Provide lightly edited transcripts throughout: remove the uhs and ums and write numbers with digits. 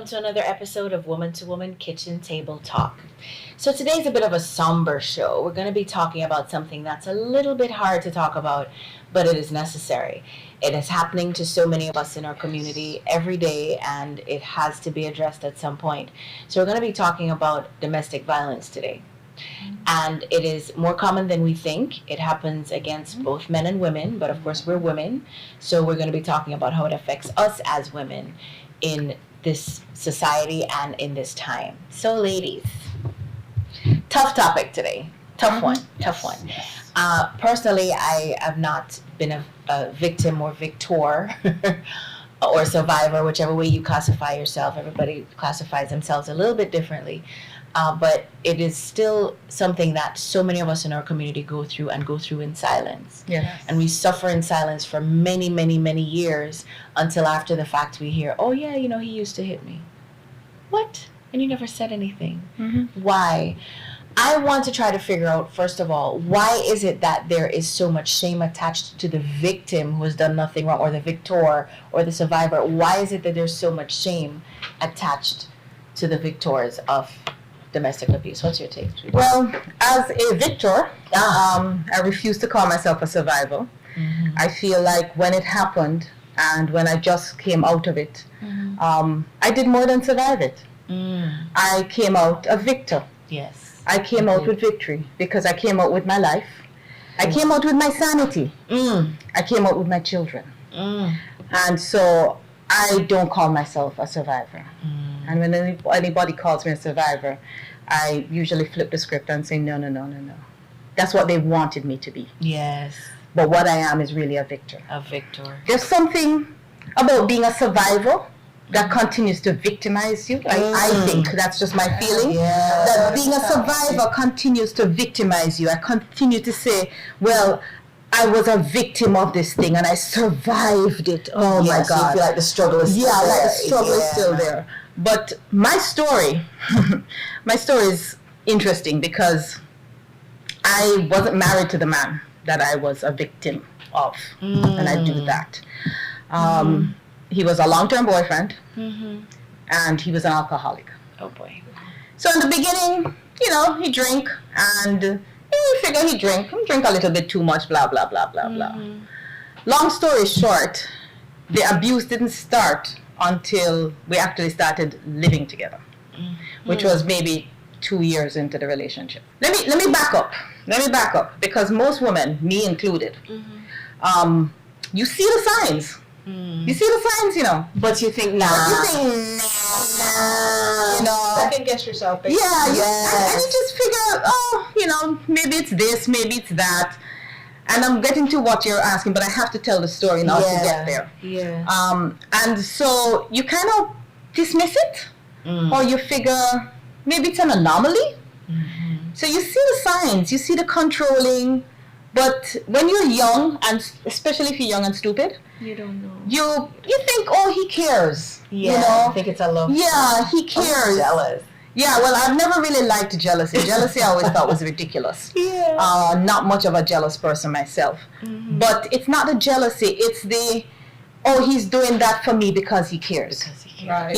welcome to another episode of Woman to Woman Kitchen Table Talk. So today's a bit of a somber show. We're going to be talking about something that's a little bit hard to talk about, but it is necessary. It is happening to so many of us in our community every day, and it has to be addressed at some point. So we're going to be talking about domestic violence today. And it is more common than we think. It happens against both men and women, but of course we're women. So we're going to be talking about how it affects us as women in this society and in this time. So ladies, tough topic today. Tough one. Personally, I have not been a victim or victor or survivor, whichever way you classify yourself. Everybody classifies themselves a little bit differently. But it is still something that so many of us in our community go through in silence. Yes. And we suffer in silence for many, many, many years until after the fact we hear, oh yeah, he used to hit me. What? And you never said anything. Mm-hmm. Why? I want to try to figure out, first of all, why is it that there is so much shame attached to the victim who has done nothing wrong, or the victor or the survivor? Why is it that there's so much shame attached to the victors of domestic abuse? What's your take, Judith? Well, as a victor, I refuse to call myself a survivor. Mm-hmm. I feel like when it happened and when I just came out of it, I did more than survive it. I came out a victor. Yes. I came out with victory because I came out with my life. I came out with my sanity. I came out with my children. And so I don't call myself a survivor. And when anybody calls me a survivor, I usually flip the script and say, no. That's what they wanted me to be. Yes. But what I am is really a victor. A victor. There's something about being a survivor that continues to victimize you. I think that's just my feeling. Yeah. That being a survivor continues to victimize you. I continue to say, well, I was a victim of this thing and I survived it. Oh my God. So you feel like the struggle is still there. Like the struggle is still there. But my story is interesting because I wasn't married to the man that I was a victim of. And I do that. He was a long-term boyfriend, and he was an alcoholic. Oh boy. So in the beginning, he drank, and you figure he drink a little bit too much, blah, blah, blah, blah, blah. Long story short, the abuse didn't start until we actually started living together, which was maybe 2 years into the relationship. Let me back up, because most women, me included, you see the signs. You see the signs, But you think, nah. Second guess yourself. Yeah, and you just figure, maybe it's this, maybe it's that. And I'm getting to what you're asking, but I have to tell the story now to get there. Yeah. And so you kind of dismiss it, or you figure maybe it's an anomaly. So you see the signs, you see the controlling, but when you're young, and especially if you're young and stupid, You don't know. you think, oh, he cares. Yeah. I think it's a love. Yeah, he cares. I'm jealous. Yeah, well, I've never really liked jealousy. Jealousy I always thought was ridiculous. Yeah. Not much of a jealous person myself. But it's not the jealousy, it's the, oh, he's doing that for me because he cares. Right.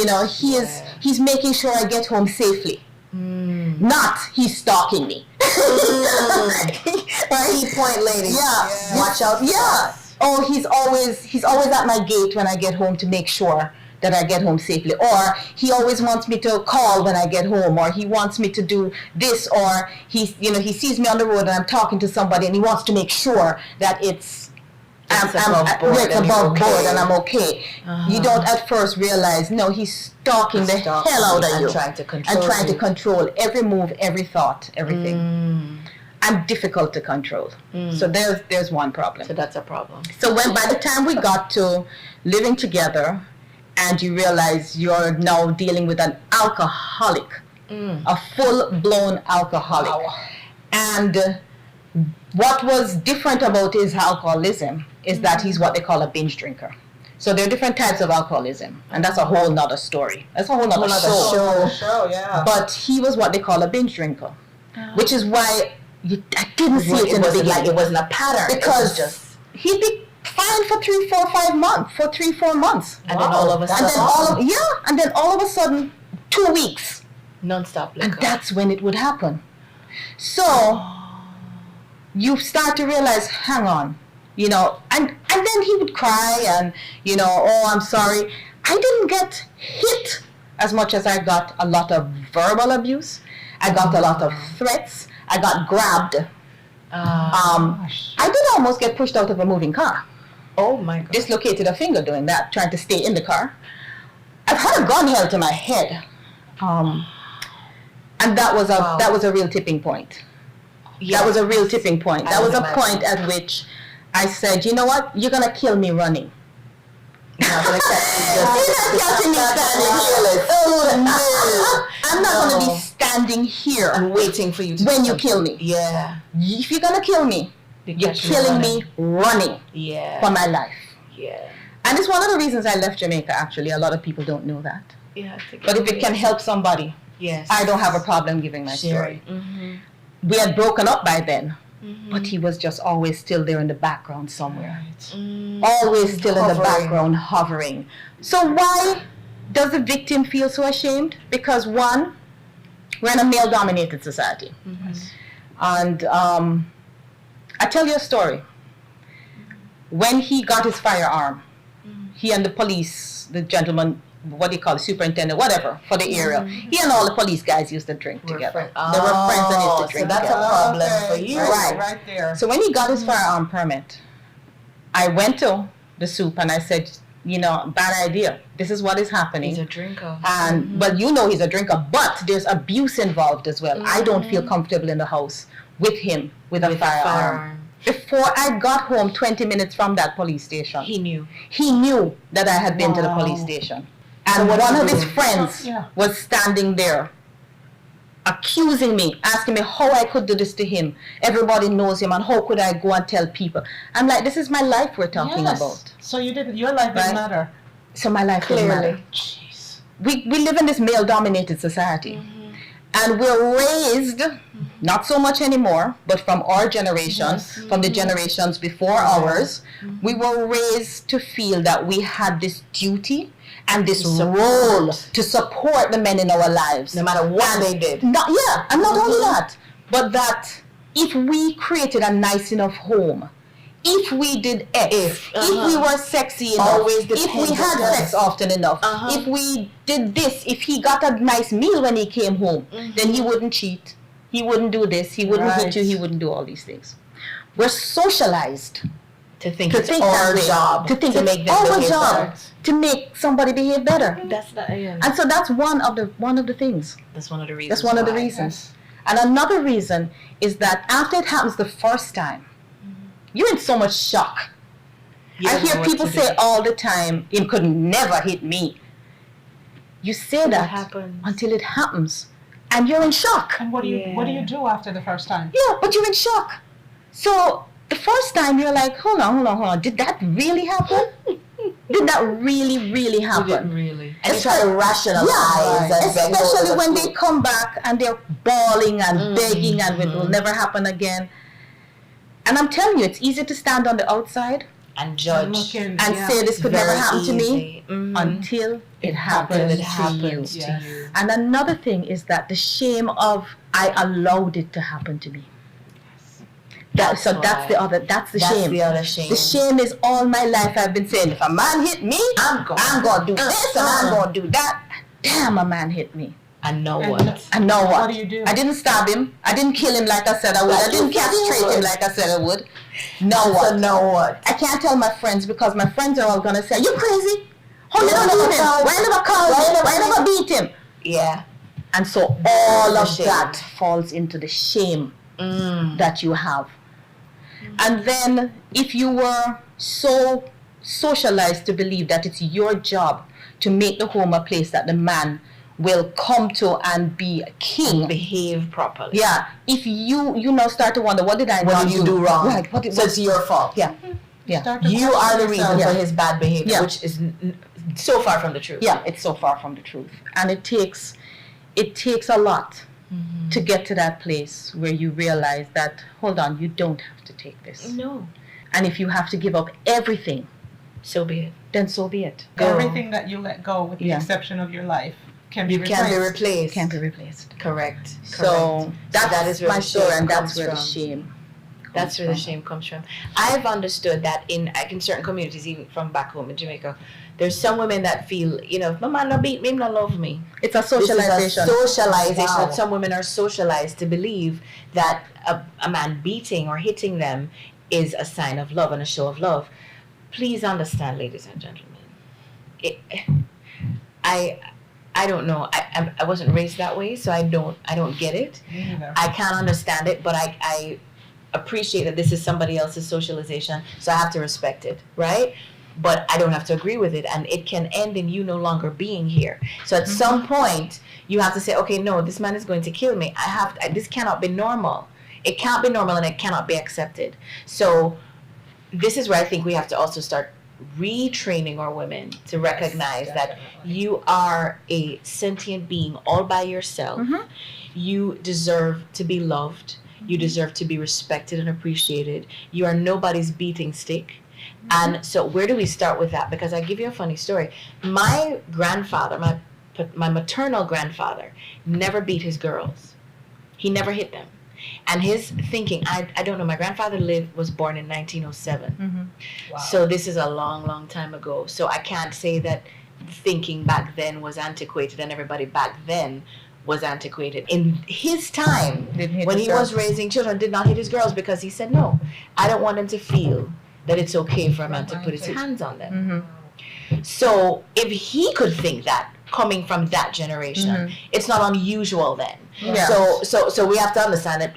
He's making sure I get home safely. Not he's stalking me. Right? Key point, ladies. Yeah. Watch out. Yeah. Oh, he's always at my gate when I get home to make sure that I get home safely, or he always wants me to call when I get home, or he wants me to do this, or he sees me on the road and I'm talking to somebody and he wants to make sure that it's above board and I'm okay. You don't at first realize, no, he's stalking the hell out of you and trying to control every move, every thought, everything. I'm difficult to control. So there's one problem. So that's a problem. So by the time we got to living together, and you realize you're now dealing with an alcoholic, a full-blown alcoholic. Wow. And what was different about his alcoholism is that he's what they call a binge drinker. So there are different types of alcoholism, and that's a whole nother story. That's a whole nother show, yeah. But he was what they call a binge drinker, which is why I didn't see it in the beginning. Like it wasn't a pattern. Because he'd be fine for 3-4 months. And then all of a And sudden, then all of a sudden, 2 weeks. non-stop And liquor. that's when it would happen. So you start to realize, hang on, you know, and then he would cry and, you know, oh, I'm sorry. I didn't get hit as much as I got a lot of verbal abuse. I got a lot of threats. I got grabbed. I did almost get pushed out of a moving car. Oh my God. Dislocated a finger doing that, trying to stay in the car. I've had a gun held to my head. And that was a real tipping point. Yeah. That was a real tipping point. That was a imagine. point at which I said, you know what? You're gonna kill me running. You're not gonna catch me You're not catching me standing here. Like, oh no! I'm not gonna be standing here I'm waiting for you to when do you kill me. Yeah. If you're gonna kill me, you're catch me killing running. me running Yeah. for my life. Yeah. And it's one of the reasons I left Jamaica. Actually, a lot of people don't know that. Yeah. But if it can help somebody, yes. I don't have a problem giving my story. Mm-hmm. We had broken up by then, Mm-hmm. but he was just always still there in the background somewhere. Mm. Always still in the Hovering. background, hovering. So why does the victim feel so ashamed? Because one, we're in a male-dominated society. Mm-hmm. And I tell you a story. When he got his firearm, he and the police, the gentleman, what do you call it, superintendent, whatever, for the area, he and all the police guys used to drink together. They were friends and used to drink so that's together. a problem for you. Right. Right there. So when he got his firearm permit, I went to the soup and I said, you know, bad idea. This is what is happening. He's a drinker. And but you know he's a drinker, but there's abuse involved as well. I don't feel comfortable in the house with him with a firearm. Before I got home 20 minutes from that police station, He knew. he knew that I had been to the police station. And what one did of you his do? friends Yeah. was standing there accusing me, asking me how I could do this to him. Everybody knows him, and how could I go and tell people? I'm like, this is my life we're talking Yes. about. So your life didn't Right. matter. So my life doesn't matter. Jeez. We live in this male-dominated society. And we're raised, not so much anymore, but from our generation, from the generations before ours, we were raised to feel that we had this duty and this role to support the men in our lives. No matter what they did. And not only that, but that if we created a nice enough home, if we did X, if we were sexy enough, Always if we depends had on us. sex often enough, if we did this, if he got a nice meal when he came home, then he wouldn't cheat, he wouldn't do this, he wouldn't hit Right. you, he wouldn't do all these things. We're socialized To think to it's think our that way, job. to think to it's make them our behave job better. to make somebody behave better. That's the, And so that's one of the things. that's one of the reasons. That's one of the why. reasons. And another reason is that after it happens the first time, you're in so much shock. You I don't know hear what people to say do. all the time, "It could never hit me." You say that happens. until it happens, and you're in shock. And what do you do after the first time? Yeah, but you're in shock. So the first time you're like, hold on. Did that really happen? Did that really happen? Really. And you try to rationalize. Yeah, and beg especially over when the they truth. come back and they're bawling and begging and it will never happen again. And I'm telling you, it's easy to stand on the outside and judge. Looking, and yeah. say this could never Very happen to me easy. Mhm. until it Until happens it to happens you. to Yes. you. And another thing is that the shame of I allowed it to happen to me. That's the shame. The other shame. The shame is all my life I've been saying, if a man hit me, I'm gonna do this and I'm gonna do that. Damn, a man hit me. And now And what? And now what? What do you do? I didn't stab him. I didn't kill him like I said I would. I didn't castrate him like I said I would. Now what? So now what? I can't tell my friends because my friends are all gonna say, "You crazy? How you don't know him? Why you never call him? Why you never beat him?" Yeah. And so all of Shame. that falls into the shame that you have. And then if you were so socialized to believe that it's your job to make the home a place that the man will come to and be a king. Behave properly. Yeah. If you now start to wonder, what did I What not did you do wrong? Right. What did, So it's your fault. yeah. Yeah. Start to You question are the reason yourself. for his bad behavior, Yeah. which is so far from the truth. Yeah, it's so far from the truth. And it takes a lot to get to that place where you realize that, hold on, you don't have to take this. No. And if you have to give up everything, So be it. then so be it. Everything that you let go, with the Yeah. exception of your life, can be You replaced. can be replaced. Can't be replaced. Correct. So that's that is where my the story, shame and that's comes where the from. shame. That's where the shame comes from. I've understood that in certain communities, even from back home in Jamaica, there's some women that feel, if my man no beat me, no love me. It's a This is socialization. a socialization. Wow. That some women are socialized to believe that a man beating or hitting them is a sign of love and a show of love. Please understand, ladies and gentlemen. I don't know. I wasn't raised that way, so I don't get it. Me neither. I can't understand it, but I appreciate that this is somebody else's socialization, so I have to respect it, right? But I don't have to agree with it, and it can end in you no longer being here. So at some point, you have to say, okay, no, this man is going to kill me. This cannot be normal. It can't be normal, and it cannot be accepted. So this is where I think we have to also start retraining our women to recognize that you are a sentient being all by yourself. Mhm. You deserve to be loved. You deserve to be respected and appreciated. You are nobody's beating stick. And so where do we start with that? Because I give you a funny story. My grandfather, my maternal grandfather, never beat his girls. He never hit them. And his thinking, I don't know, my grandfather was born in 1907. Mm-hmm. Wow. So this is a long, long time ago. So I can't say that thinking back then was antiquated and everybody back then was antiquated. In his time, when he was raising children, did not hit his girls because he said, no, I don't want them to feel that it's okay for a man to put his hands on them. Mm-hmm. So if he could think that, coming from that generation, it's not unusual then. Yeah. So we have to understand that,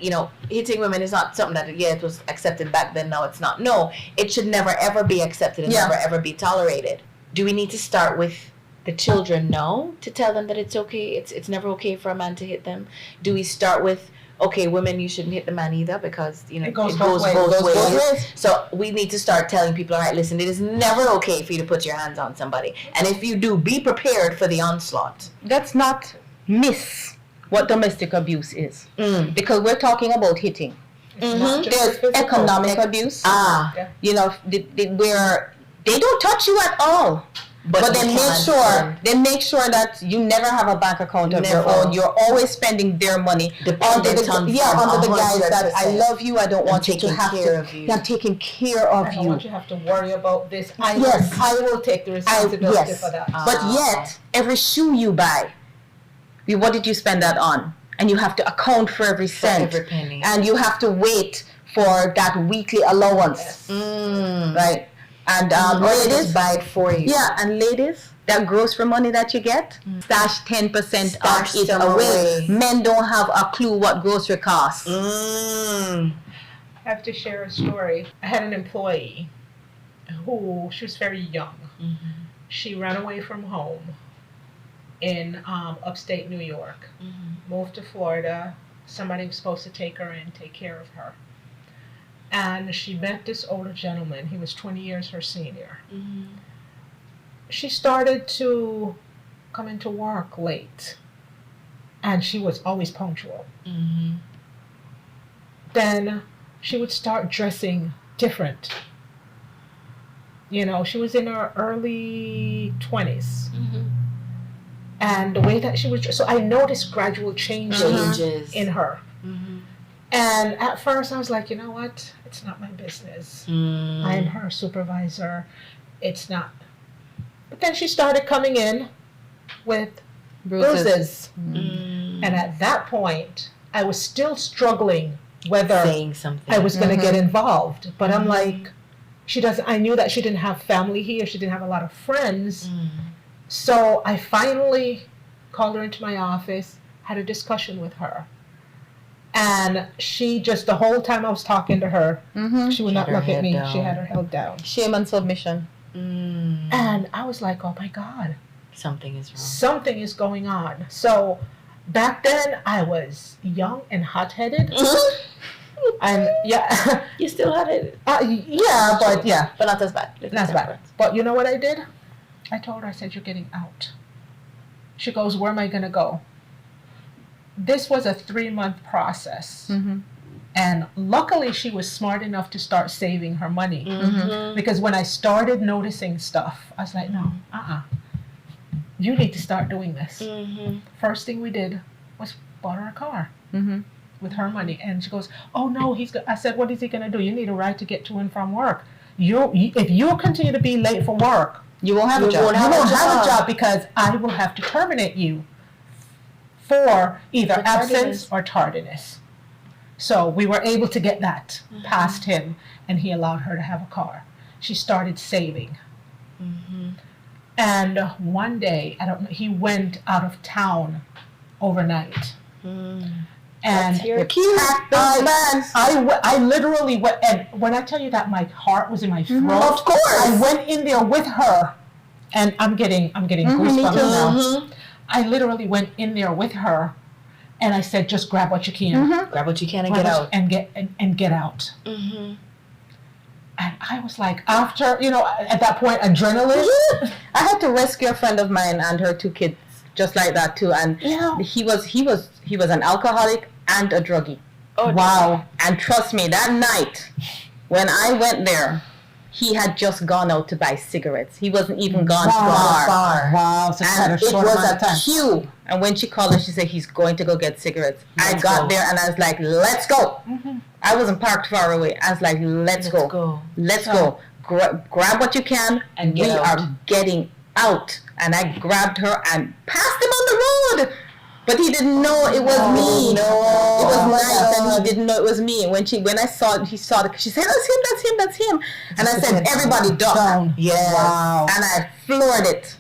hitting women is not something that, it was accepted back then, now it's not. No, it should never ever be accepted and never ever be tolerated. Do we need to start with the children now to tell them that it's okay, it's never okay for a man to hit them? Do we start with, okay, women, you shouldn't hit the man either because, it goes both ways. So we need to start telling people, all right, listen, it is never okay for you to put your hands on somebody. And if you do, be prepared for the onslaught. Let's not miss what domestic abuse is. Because we're talking about hitting. There's economic abuse. Where they don't touch you at all. But they make sure that you never have a bank account of your own. You're always spending their money under the guise that I love you, I don't want you to have to. I'm taking care of I don't you. want you to have to worry about this. I will take the I responsibility for that. But yet, every shoe you buy, what did you spend that on? And you have to account for every cent. Every penny. And you have to wait for that weekly allowance. Right? And ladies, buy it for you. Yeah, and ladies, that grocery money that you get, stash 10% of it away. Men don't have a clue what grocery costs. I have to share a story. I had an employee she was very young. She ran away from home in upstate New York, moved to Florida. Somebody was supposed to take her in, take care of her. And she met this older gentleman. He was 20 years her senior. She started to come into work late. And she was always punctual. Then she would start dressing different. She was in her early 20s. And the way that she was, so I noticed gradual changes in her. And at first I was like, you know what? It's not my business. I'm her supervisor. It's not. But then she started coming in with bruises. And at that point, I was still struggling whether saying something I was going to get involved. But I'm like, I knew that she didn't have family here. She didn't have a lot of friends. So I finally called her into my office, had a discussion with her. And she just, the whole time I was talking to her, she would not look at me. She had her head down. Shame and submission. And I was like, oh my God. Something is wrong. Something is going on. So back then I was young and hot-headed. And yeah. You still had it. Yeah, but yeah. But not as bad. Not as bad. But you know what I did? I told her, I said, you're getting out. She goes, where am I going to go? This was a 3-month process. And And luckily, she was smart enough to start saving her money. Mm-hmm. Because when I started noticing stuff, I was like, no, you need to start doing this. Mm-hmm. First thing we did was bought her a car Mm-hmm. with her money. And she goes, oh, no, I said, what is he going to do? You need a ride to get to and from work. If you continue to be late for work, You won't have a You job. won't you have won't a have a job. job because I will have to terminate you for either For absence tardiness. or tardiness. So we were able to get that past him, and he allowed her to have a car. She started saving. Mm-hmm. And one day, I don't know, he went out of town overnight. And That's your I literally went, and when I tell you that my heart was in my throat, Of course. I went in there with her, and I'm getting me goosebumps too. now. Mm-hmm. I literally went in there with her, and I said, "Just grab what you can, Grab what you can and Grab get what- out. and get out." Mm-hmm. And I was like, after at that point, adrenaline. I had to rescue a friend of mine and her 2 kids just like that too. And Yeah. he was an alcoholic and a druggie. Oh, Wow. And trust me, that night when I went there, he had just gone out to buy cigarettes. He wasn't even gone far. Wow. So And had a it short was amount a of time. queue. And when she called and she said he's going to go get cigarettes, I Let's got go. there and I was like, let's go. I wasn't parked far away. I was like, let's go. Let's go. Grab what you can. And get we out. are getting out. And I grabbed her and passed him on the road. But he didn't know it was me. no. It was Oh my nice, and God. he didn't know it was me. And when I saw it, he saw it. She said, that's him. And I said, everybody duck. Down. Yes. Wow. And I floored it.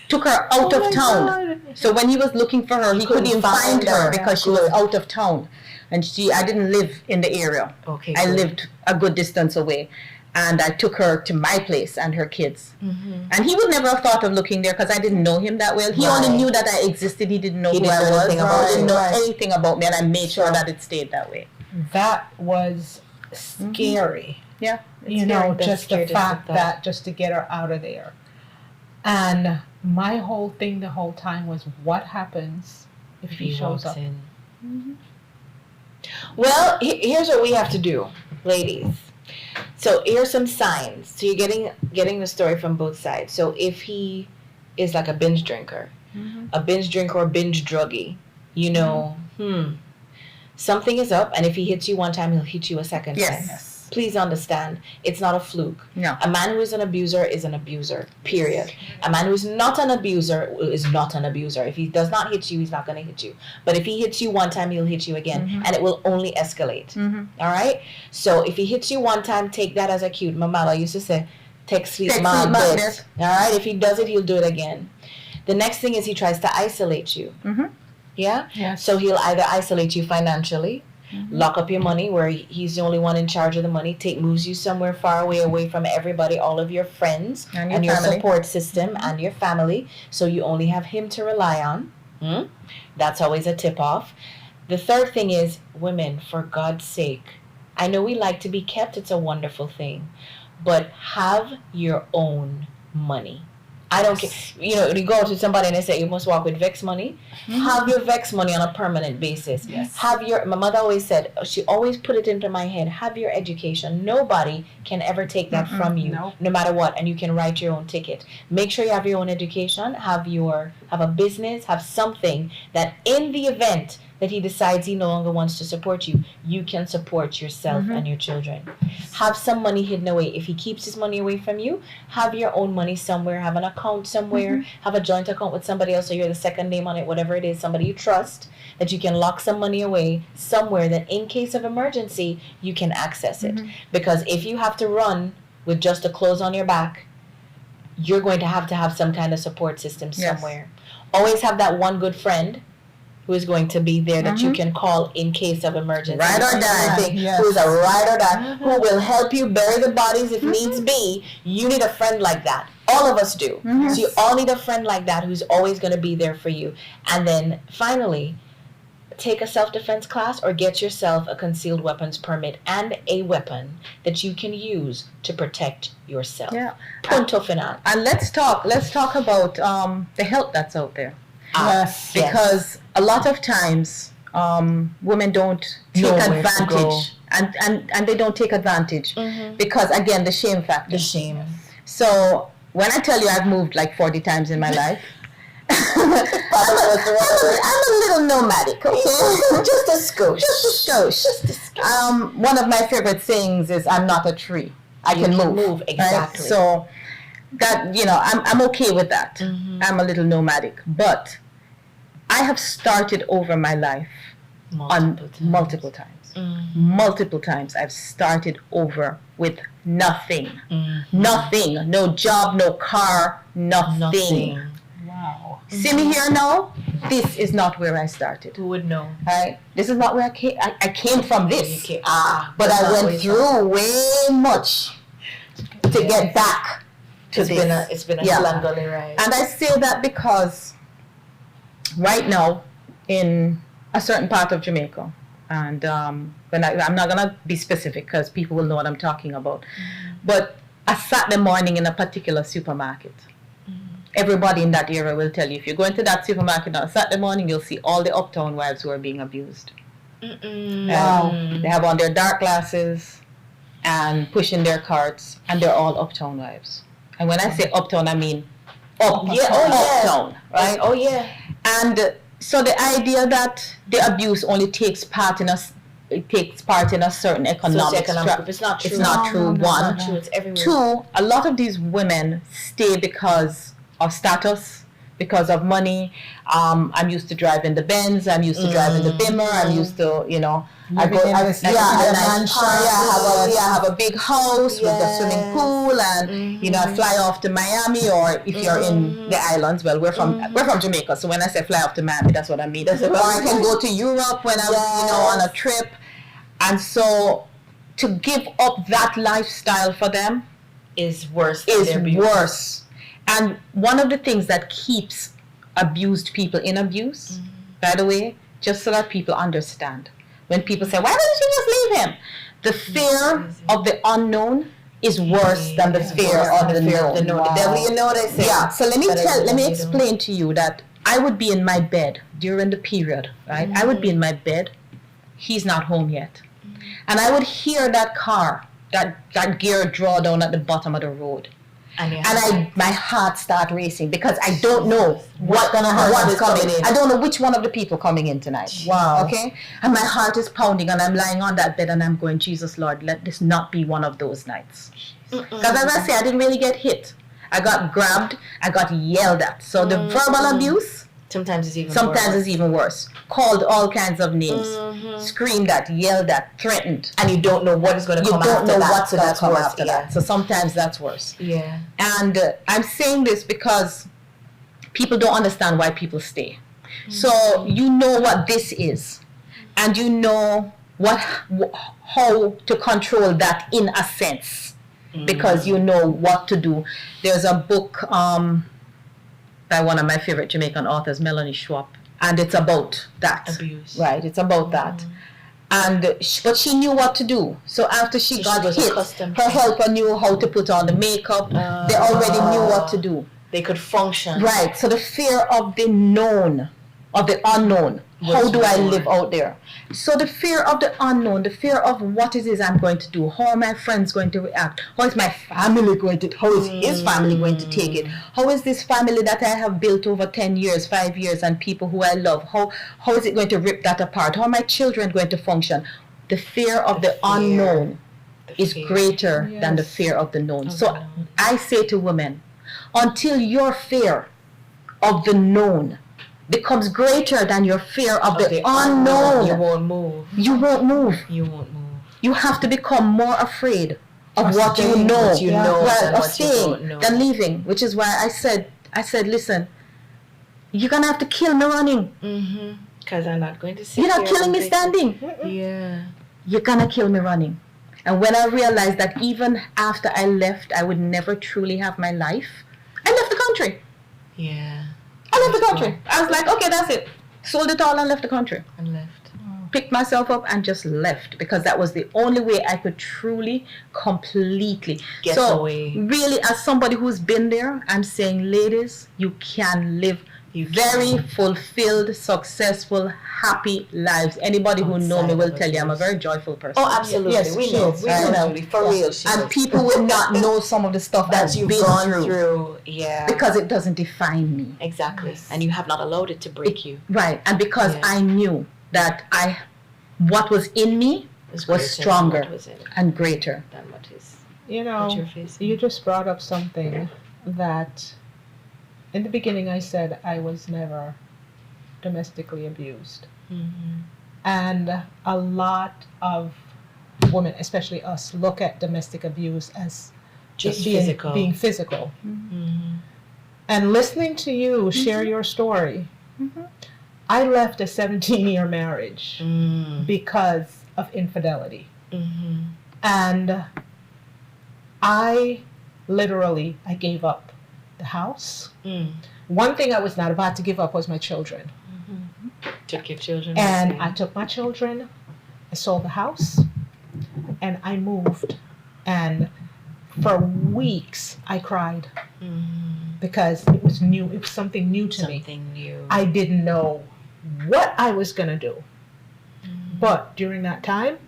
Took her out Oh of my town. God. So when he was looking for her, he couldn't even find her because she was out of town. And I didn't live in the area. Okay. I good. lived a good distance away. And I took her to my place and her kids. Mm-hmm. And he would never have thought of looking there because I didn't know him that well. He Right. only knew that I existed. He didn't know He who didn't I know was. anything about He didn't you. know Right. anything about me. And I made sure Sure. that it stayed that way. That was scary. Yeah. You know, That's just the scary, just fact like that. that just to get her out of there. And my whole thing the whole time was, what happens if he shows walks up? in. Well, here's what we have to do, ladies. So here's some signs. So you're getting the story from both sides. So if he is like a binge drinker, or binge druggie, something is up. And if he hits you one time, he'll hit you a second time. Yes. Please understand, it's not a fluke. No. A man who is an abuser is an abuser, period. A man who is not an abuser is not an abuser. If he does not hit you, he's not going to hit you. But if he hits you one time, he'll hit you again, and it will only escalate. All right? So if he hits you one time, take that as a cue. My mother used to say, take sweet man bit. All right? If he does it, he'll do it again. The next thing is he tries to isolate you. Yeah? Yes. So he'll either isolate you financially, lock up your money where he's the only one in charge of the money, moves you somewhere far away from everybody, all of your friends and your family. support system and your family, so you only have him to rely on. That's always a tip off. The third thing is, women, for God's sake, I know we like to be kept, it's a wonderful thing, but have your own money. I don't care. You go to somebody and they say you must walk with Vex money. Have your Vex money on a permanent basis. Yes. My mother always said, she always put it into my head, have your education. Nobody can ever take that from you, Nope. no matter what, and you can write your own ticket. Make sure you have your own education, have a business, have something that in the event that he decides he no longer wants to support you, you can support yourself and your children. Have some money hidden away. If he keeps his money away from you, have your own money somewhere, have an account somewhere, have a joint account with somebody else so you're the second name on it, whatever it is, somebody you trust, that you can lock some money away somewhere that in case of emergency, you can access it. Because if you have to run with just the clothes on your back, you're going to have some kind of support system somewhere. Always have that one good friend who is going to be there that you can call in case of emergency. Ride or die. Yes. Who is a ride or die, who will help you bury the bodies if needs be. You need a friend like that. All of us do. So you all need a friend like that who's always going to be there for you. And then finally, take a self-defense class or get yourself a concealed weapons permit and a weapon that you can use to protect yourself. Yeah. Punto final. And let's talk about the help that's out there. Yes. Because a lot of times women don't take Know where to go. advantage, and they don't take advantage because again the shame factor. The shame. So when I tell you I've moved like 40 times in my life, I'm a little nomadic, okay? Just a skosh. Just a skosh. One of my favorite sayings is, "I'm not a tree. I can move." Exactly. Right? So that, you know, I'm okay with that. I'm a little nomadic, but I have started over my life multiple times. Multiple times I've started over with nothing. Nothing. No job, no car, nothing. Wow. See me here now? This is not where I started. Who would know? Right? This is not where I came. I came from this. But that's I not went through way much to get back to this. It's been a Yeah. slangly ride. And I say that because right now in a certain part of Jamaica, and I'm not gonna be specific because people will know what I'm talking about, but a Saturday morning in a particular supermarket, everybody in that area will tell you, if you go into that supermarket on a Saturday morning, you'll see all the uptown wives who are being abused. Wow. They have on their dark glasses and pushing their carts, and they're all uptown wives. And when I say uptown, I mean uptown, right? Oh yeah. And so the idea that the abuse only takes part in a certain economic Socioeconomic. It's not true. It's not true. One. Not true. It's everywhere. Two, a lot of these women stay because of status, because of money. I'm used to driving the Benz. I'm used to driving the Beamer. I'm used to, you know, I have a big house with a swimming pool, and you know, I fly off to Miami, or if you're in the islands, well, we're from Jamaica, so when I say fly off to Miami, that's what I mean. Or I can go to Europe when I'm you know, on a trip. And so to give up that lifestyle for them is worse. And one of the things that keeps abused people in abuse, by the way, just so that people understand, when people say, "Why didn't you just leave him?" The fear of the unknown is worse than the fear of the known. The devil, you know what I say. Yeah. So let me explain to you that I would be in my bed during the period, right? I would be in my bed. He's not home yet, and I would hear that car, that gear draw down at the bottom of the road. And my heart start racing because I don't know what's coming in. I don't know which one of the people coming in tonight. Wow. Okay? And my heart is pounding, and I'm lying on that bed and I'm going, Jesus Lord, let this not be one of those nights. Because as I say, I didn't really get hit. I got grabbed, I got yelled at. So the verbal abuse sometimes is even worse. Called all kinds of names. Screamed at, yelled at, threatened. And you don't know what is going to come after that. You don't know what's going to come worse, after that. So sometimes that's worse. Yeah. And I'm saying this because people don't understand why people stay. So you know what this is. And you know how to control that in a sense. Because you know what to do. There's a book by one of my favorite Jamaican authors, Melanie Schwab, and it's about that. Abuse. Right, it's about that. And but she knew what to do. So after she got hit, her helper knew how to put on the makeup. They already knew what to do. They could function. Right. So the fear of the known, of the unknown. How do I live out there? So the fear of the unknown, the fear of what it is I'm going to do. How are my friends going to react? How is my family going to, how is his family going to take it? How is this family that I have built over 10 years, 5 years, and people who I love, how is it going to rip that apart? How are my children going to function? The fear of the unknown is greater than the fear of the known. So I say to women, until your fear of the known becomes greater than your fear of the unknown, you won't move. You won't move. You won't move. You have to become more afraid of what you know, of staying than leaving. Which is why I said, listen, you're gonna have to kill me running. Because I'm not going to sit You're not killing me standing. Yeah. You're gonna kill me running. And when I realized that even after I left, I would never truly have my life, I left the country. Yeah. I left the country. I was like, okay, that's it. Sold it all and left the country. And left. Picked myself up and just left because that was the only way I could truly, completely get away. Really, as somebody who's been there, I'm saying, ladies, you can live very fulfilled, successful, happy lives. Anybody who know me will tell you I'm a very joyful person. Oh, absolutely. Yes, we she know. is, We right? know, Judy. For real, she And is. people will not know some of the stuff that you've been gone through. Yeah. because it doesn't define me. Exactly. Yes. And you have not allowed it to break you. Right. And because Yeah. I knew that what was in me It's was greater stronger than what was in it, and greater. than what is You what know, you're facing. you just brought up something that in the beginning I said I was never domestically abused. Mm-hmm. And a lot of women, especially us, look at domestic abuse as Just it being physical. being physical. Mm-hmm. And listening to you share your story, I left a 17-year marriage Mm. because of infidelity. Mm-hmm. And I gave up the house. Mm. One thing I was not about to give up was my children. Took your children. And with I you. took my children, I sold the house, and I moved. And for weeks I cried Mhm. because it was new. It was something new to me. Something new. I didn't know what I was going to do. Mhm. But during that time,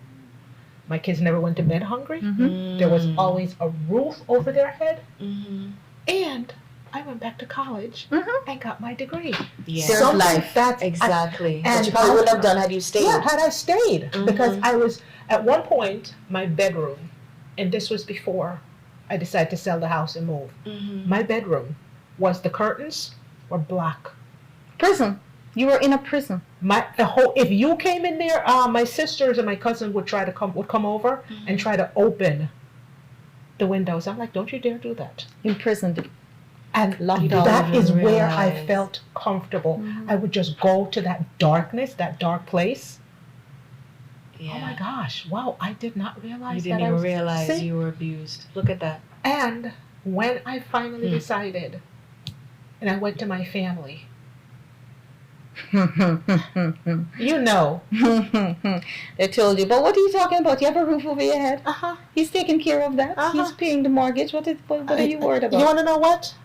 my kids never went to bed hungry. Mm. There was always a roof over their head. Mhm. And I went back to college and got my degree. Yeah. There's Something life. That's Exactly. and But you probably wouldn't have done had you stayed. Yeah, had I stayed. Mhm. Because I was, at one point, my bedroom, and this was before I decided to sell the house and move. Mm-hmm. My bedroom was, the curtains were black. Prison. You were in a prison. If you came in there, my sisters and my cousin would come over and try to open the windows. I'm like, don't you dare do that. Imprisoned. And Locked down. that is Don't where I realize. felt comfortable. I would just go to that darkness, that dark place. Yeah. Oh my gosh, wow, I did not realize You that didn't I even was realize sick. you were abused. Look at that. And when I finally decided, and I went to my family, you know. They told you, but what are you talking about? You have a roof over your head. He's taking care of that. He's Uh-huh. paying the mortgage. What are you worried about? You want to know what?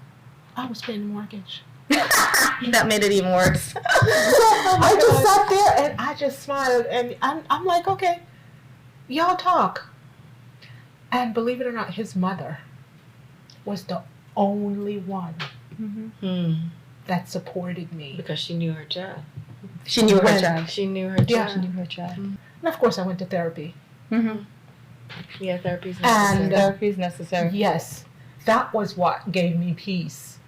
I was paying the mortgage. That made it even worse. I just sat there and I just smiled, and I'm like, okay, y'all talk. And believe it or not, his mother was the only one that supported me. Because she knew her child. She knew her When- child. She knew her Yeah. child. She knew her child. And of course, I went to therapy. Yeah, therapy's And necessary. Therapy is necessary. Yes, that was what gave me peace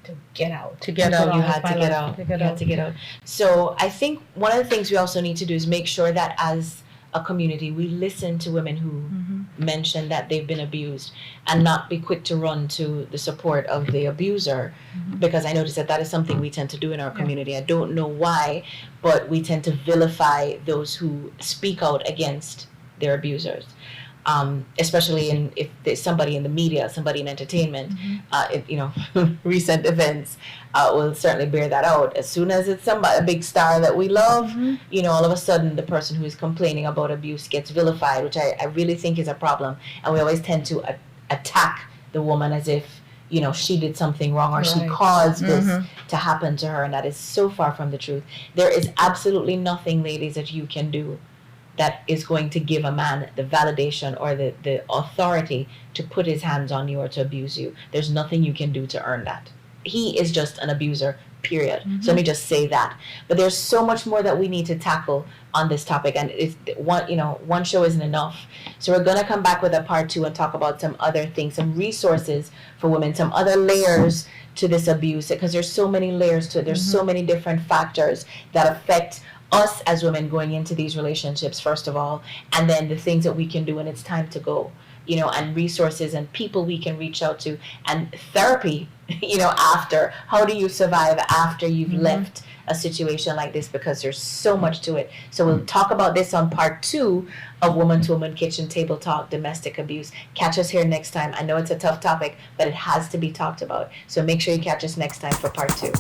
to get out. To get And put out, on You with had my to get life. out. To You get had out. to get out. So I think one of the things we also need to do is make sure that as a community we listen to women who mention that they've been abused and not be quick to run to the support of the abuser, because I notice that is something we tend to do in our community. I don't know why, but we tend to vilify those who speak out against their abusers. Especially if there's somebody in the media, somebody in entertainment, recent events will certainly bear that out. As soon as it's a big star that we love, all of a sudden the person who is complaining about abuse gets vilified, which I really think is a problem. And we always tend to attack the woman as if, she did something wrong or she Right. caused this to happen to her. And that is so far from the truth. There is absolutely nothing, ladies, that you can do that is going to give a man the validation or the authority to put his hands on you or to abuse you. There's nothing you can do to earn that. He is just an abuser, period. So let me just say that. But there's so much more that we need to tackle on this topic, and it's one show isn't enough. So we're gonna come back with a part 2 and talk about some other things, some resources for women, some other layers to this abuse, because there's so many layers to it. There's so many different factors that affect us as women going into these relationships, first of all, and then the things that we can do when it's time to go, and resources and people we can reach out to, and therapy, after. How do you survive after you've left a situation like this? Because there's so much to it. So we'll talk about this on part 2 of Woman to Woman Kitchen Table Talk, domestic abuse. Catch us here next time. I know it's a tough topic, but it has to be talked about. So make sure you catch us next time for part 2.